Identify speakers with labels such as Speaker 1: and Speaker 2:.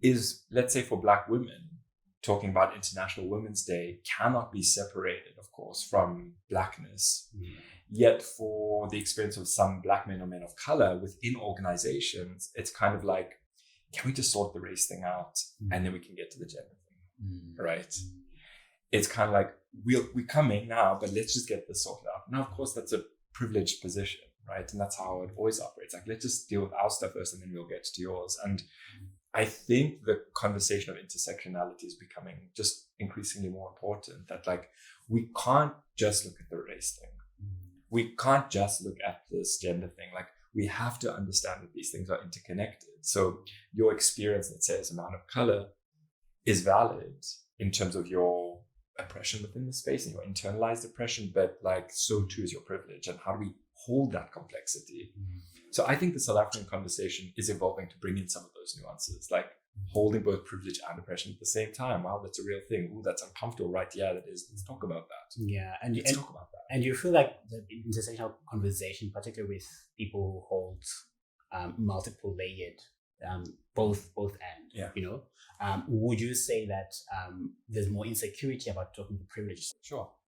Speaker 1: is, let's say for Black women, talking about International Women's Day cannot be separated, of course, from Blackness. Yet for the experience of some Black men or men of color within organizations, it's kind of like, can we just sort the race thing out and then we can get to the gender thing, right? It's kind of like, we're coming now, but let's just get this sorted out. Now, of course, that's a privileged position, right? And that's how it always operates. Like, let's just deal with our stuff first and then we'll get to yours. And I think the conversation of intersectionality is becoming just increasingly more important, that like, we can't just look at the race thing. We can't just look at this gender thing. Like, we have to understand that these things are interconnected. So your experience, let's say, as a man of color is valid in terms of your oppression within the space and your internalized oppression, but like, so too is your privilege. And how do we hold that complexity? So I think the South African conversation is evolving to bring in some of those nuances, like holding both privilege and oppression at the same time. Wow, that's a real thing. Ooh, that's uncomfortable, right? Yeah, that is. Let's talk about that.
Speaker 2: Yeah,
Speaker 1: Let's talk about that.
Speaker 2: And you feel like the intersectional conversation, particularly with people who hold multiple layered, both and, you know, would you say that there's more insecurity about talking to privilege?
Speaker 1: Sure.